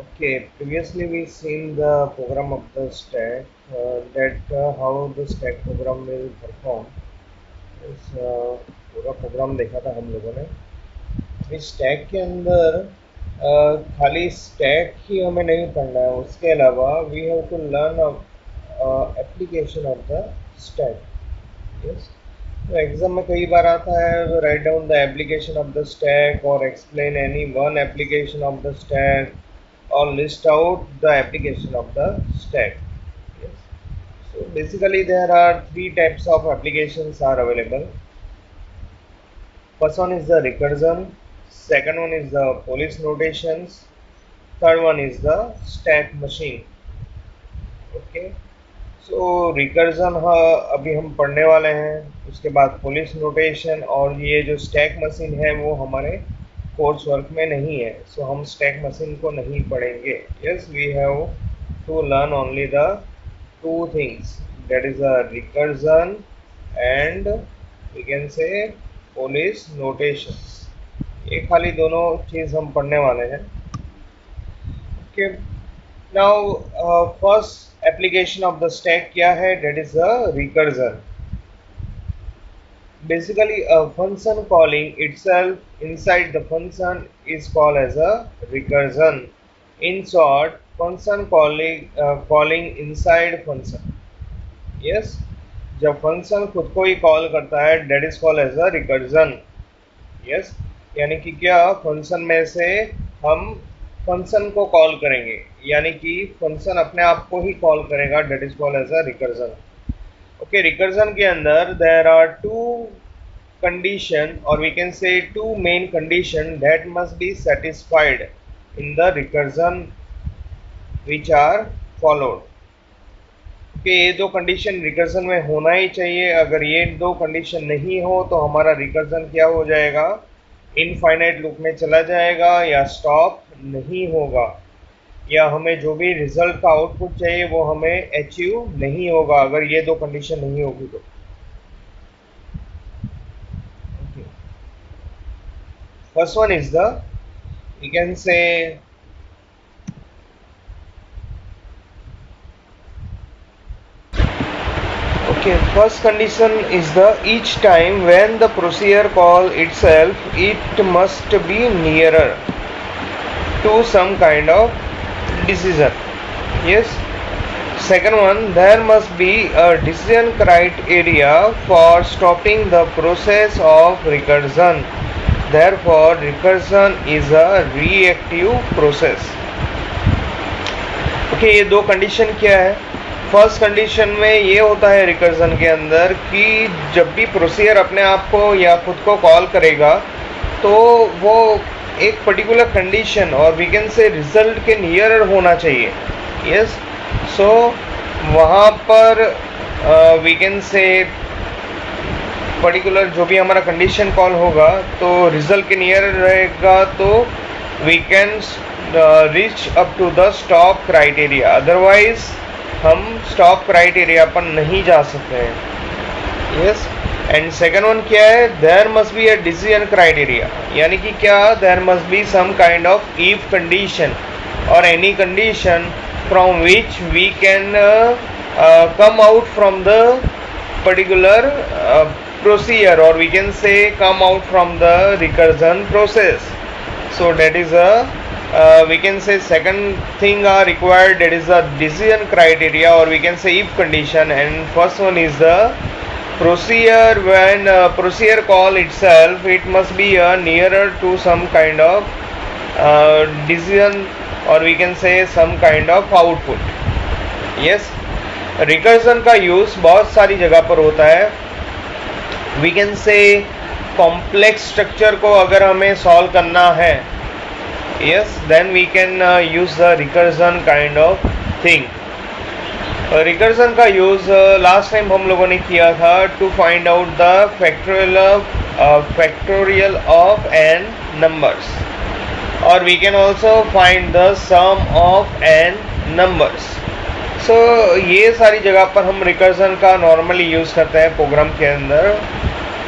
Okay, previously we seen the program of the stack, that how the stack program will perform. इस पूरा programme देखा था हम लोगों ने। इस स्टैक के अंदर खाली स्टैक ही हमें नहीं पढ़ना है, उसके अलावा we have to learn application of the stack. Yes, तो एग्जाम में कई बार आता है write down the application of the stack और explain any one application of the stack or list out the application of the stack. Yes. So basically there are three types of applications are available. First one is the recursion, second one is the police notations, third one is the stack machine. Okay. So recursion अभी हम पढ़ने वाले हैं, उसके बाद police notation और ये जो स्टैक मशीन है वो हमारे कोर्स वर्क में नहीं है, सो हम स्टैक मशीन को नहीं पढ़ेंगे। Yes, we have to learn only the two things, that is a recursion and we can say Polish notations. ये खाली दोनों चीज हम पढ़ने वाले हैं। Okay, now first application of the stack क्या है? That is a recursion. Basically, a function calling itself inside the function is called as a recursion. In short, function calling inside function. Yes, जब function खुद को ही call करता है that is called as a recursion. Yes, यानी कि क्या function में से हम फंक्शन को कॉल करेंगे, यानी कि फंक्शन अपने आप को ही कॉल करेगा, that is called as a recursion. Okay, recursion के अंदर देर आर टू कंडीशन और we can say two main condition that must be satisfied in the recursion which are followed. Okay, ये दो कंडीशन रिकर्जन में होना ही चाहिए। अगर ये दो कंडीशन नहीं हो तो हमारा रिकर्जन क्या हो जाएगा? इनफाइनाइट लूप में चला जाएगा या स्टॉप नहीं होगा, या हमें जो भी रिजल्ट का आउटपुट चाहिए वो हमें अचीव नहीं होगा अगर ये दो कंडीशन नहीं होगी तो। First one is the we can say okay, first condition is the each time when the procedure call itself it must be nearer to some kind of decision. Yes. Second one, there must be a decision criteria for stopping the process of recursion. Therefore, recursion is a reactive process. Okay, ये दो condition क्या है? First condition में ये होता है recursion के अंदर कि जब भी प्रोसीजर अपने आप को या खुद को कॉल करेगा तो वो एक पर्टिकुलर कंडीशन और वी कैन से रिजल्ट के नियर होना चाहिए। यस, सो वहाँ पर वी कैन से पर्टिकुलर जो भी हमारा कंडीशन कॉल होगा तो रिजल्ट के नियर रहेगा, तो we can reach up to the stop criteria, otherwise हम स्टॉप क्राइटेरिया पर नहीं जा सकते हैं। यस, एंड सेकेंड वन क्या है? There must be a decision criteria, यानी कि क्या? There must be some kind of if condition or any condition from which we can come out from the particular procedure, or we can say come out from the recursion process. So that is a we can say second thing are required, that is the decision criteria or we can say if condition, and first one is the procedure. When procedure call itself it must be nearer to some kind of decision or we can say some kind of output. Yes, recursion का use बहुत सारी जगह पर होता है। We can say complex structure को अगर हमें सॉल्व करना है, yes, then we can use the recursion kind of thing. Recursion का यूज लास्ट टाइम हम लोगों ने किया था to find out the factorial of N numbers, और we can also find the sum of N numbers. So ये सारी जगह पर हम रिकर्जन का नॉर्मली यूज करते हैं प्रोग्राम के अंदर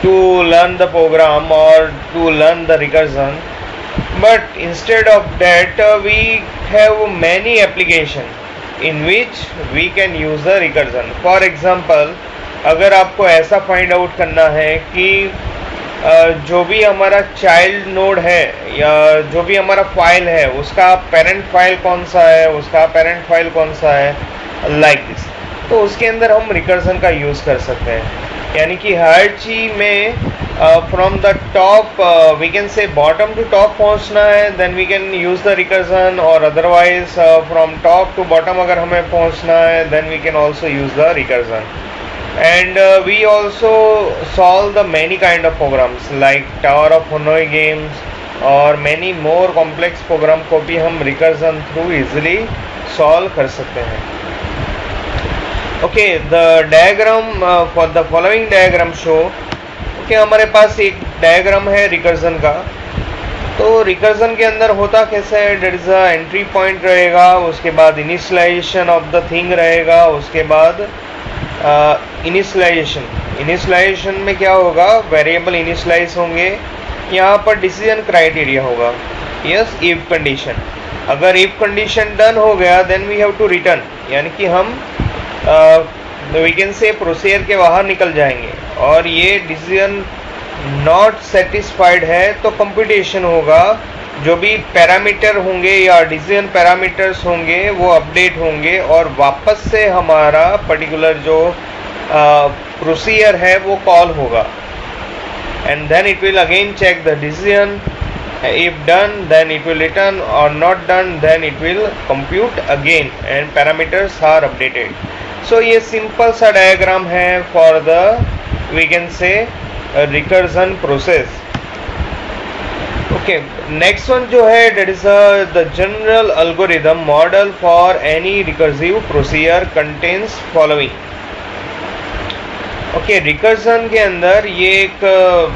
टू लर्न द प्रोग्राम और to learn the recursion, but instead of that we have many application in which we can use the recursion. For example, अगर आपको ऐसा फाइंड आउट करना है कि जो भी हमारा चाइल्ड नोड है या जो भी हमारा फाइल है उसका पेरेंट फाइल कौन सा है, उसका पेरेंट फाइल कौन सा है, लाइक दिस, तो उसके अंदर हम रिकर्जन का यूज़ कर सकते हैं। यानी कि हर चीज़ में from the top we can say bottom to top पहुंचना है, then we can use the recursion, और otherwise from top to bottom अगर हमें पहुंचना है then we can also use the recursion. And we also solve the many kind of programs like Tower of Hanoi games और many more complex program को भी हम recursion through easily solve कर सकते हैं। Okay, the diagram for the following diagram show, okay, हमारे पास एक diagram है recursion का। तो recursion के अंदर होता कैसे है, there is a entry point रहेगा, उसके बाद initialization of the thing रहेगा, उसके बाद इनिशियलाइजेशन में क्या होगा, वेरिएबल इनिशियलाइज होंगे, यहाँ पर डिसीजन क्राइटेरिया होगा, यस इफ कंडीशन, अगर इफ कंडीशन डन हो गया then we have to return, यानी कि हम वी कैन से प्रोसीजर के बाहर निकल जाएंगे, और ये डिसीजन नॉट सेटिस्फाइड है तो कंप्यूटेशन होगा, जो भी पैरामीटर होंगे या डिसीजन पैरामीटर्स होंगे वो अपडेट होंगे और वापस से हमारा पर्टिकुलर जो प्रोसीजर है वो कॉल होगा, and then it will again check the decision, if done then it will return or not done then it will compute again and parameters are updated. So ये सिंपल सा diagram है for the we can say recursion process. Okay, next one जो है that is the general algorithm model for any recursive procedure contains following. Okay, recursion के अंदर ये एक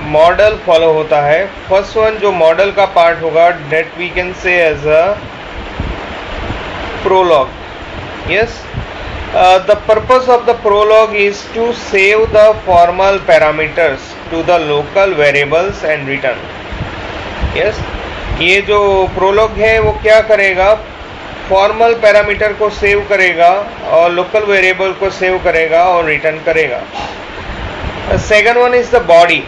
model follow होता है। फर्स्ट वन जो मॉडल का पार्ट होगा that we can say as a prologue, yes, the purpose of the prologue is to save the formal parameters to the local variables and return, yes, ये जो prologue है वो क्या करेगा, formal parameter को save करेगा और लोकल वेरिएबल को सेव करेगा और रिटर्न करेगा। Second one is the body,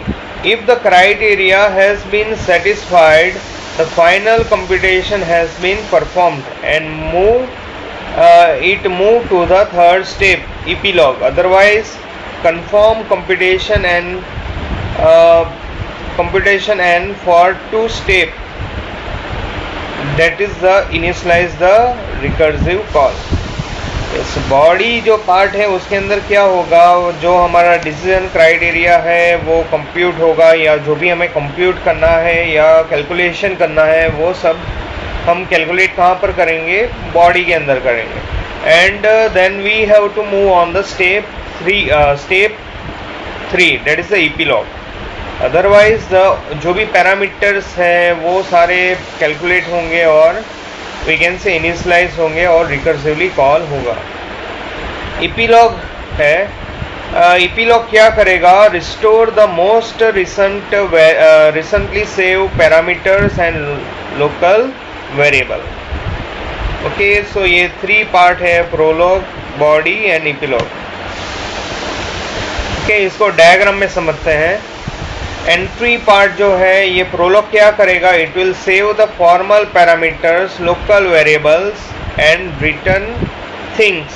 if the criteria has been satisfied the final computation has been performed and it move to the third step, epilogue, otherwise confirm computation and for two step, that is the initialize the recursive call। इस body जो part है उसके अंदर क्या होगा, जो हमारा decision criteria है वो कंप्यूट होगा, या जो भी हमें कंप्यूट करना है या कैलकुलेशन करना है वो सब हम कैलकुलेट कहाँ पर करेंगे, बॉडी के अंदर करेंगे, and then we have to move on the step 3 that is the epilogue. Otherwise the जो भी पैरामीटर्स हैं वो सारे कैलकुलेट होंगे और वी कैन से इनिशियलाइज होंगे और रिकर्सिवली कॉल होगा। एपिलॉग है, एपिलॉग क्या करेगा, restore the most recently saved parameters and local variable. Okay, so ये 3 पार्ट है, prologue, body and epilogue. Okay, इसको डायग्राम में समझते हैं। एंट्री पार्ट जो है ये प्रोलॉग क्या करेगा, it will save the formal parameters, local variables and return things.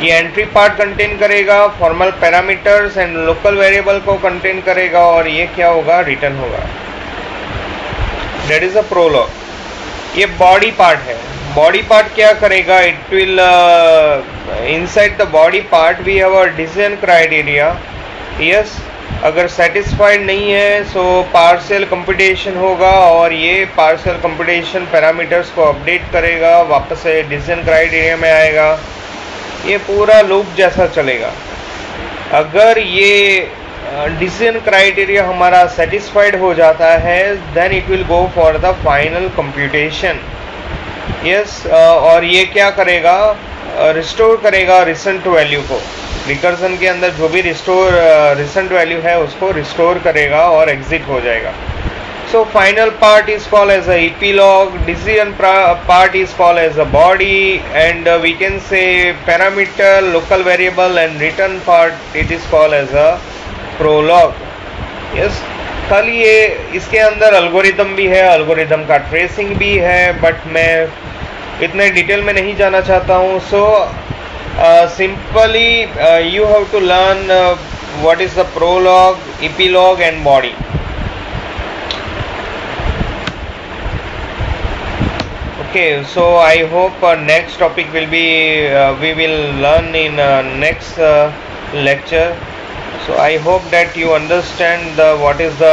ये एंट्री पार्ट कंटेन करेगा, formal parameters and local variable को कंटेन करेगा और ये क्या होगा, रिटर्न होगा। That is a prologue. ये बॉडी पार्ट है। बॉडी पार्ट क्या करेगा, it will inside the body part we have a decision criteria, yes, अगर सेटिस्फाइड नहीं है सो पार्शियल कंप्यूटेशन होगा और ये पार्शियल कंप्यूटेशन पैरामीटर्स को अपडेट करेगा, वापस से डिसीजन क्राइटेरिया में आएगा, ये पूरा लूप जैसा चलेगा। अगर ये डिसीजन क्राइटेरिया हमारा सेटिस्फाइड हो जाता है then it will go for the final computation, yes, और ये क्या करेगा, रिस्टोर करेगा रिसेंट वैल्यू को। रिकर्जन के अंदर जो भी रिसेंट वैल्यू है उसको रिस्टोर करेगा और एग्जिट हो जाएगा। So final part is called as a epilogue, decision part is called as a body, and we can say parameter, local variable, and return part it is called as a prologue. Yes, खाली ये इसके अंदर algorithm भी है, algorithm का tracing भी है, but मैं इतने डिटेल में नहीं जाना चाहता हूँ. So simply you have to learn what is the prologue, epilogue and body. Okay, so I hope next topic will be we will learn in next lecture. So I hope that you understand what is the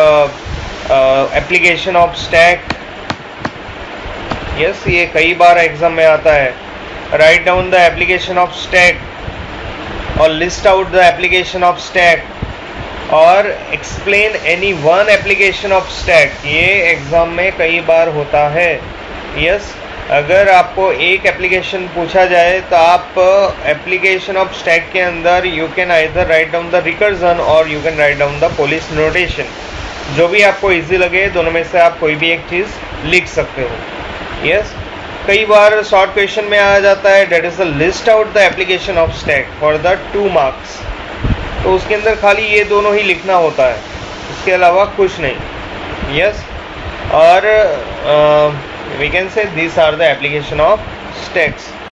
application of stack. Yes, ये कई बार exam में आता है. Write down the application of stack or list out the application of stack or explain any one application of stack. ये exam में कई बार होता है. Yes, अगर आपको एक एप्लीकेशन पूछा जाए तो आप एप्लीकेशन ऑफ स्टैक के अंदर you can either write down the recursion और you can write down the Polish notation. जो भी आपको इजी लगे दोनों में से आप कोई भी एक चीज़ लिख सकते हो. यस, कई बार शॉर्ट क्वेश्चन में आ जाता है that is the list out the application of stack for the 2 marks. तो उसके अंदर खाली ये दोनों ही लिखना होता है, इसके अलावा कुछ नहीं. यस, और we can say these are the application of stacks.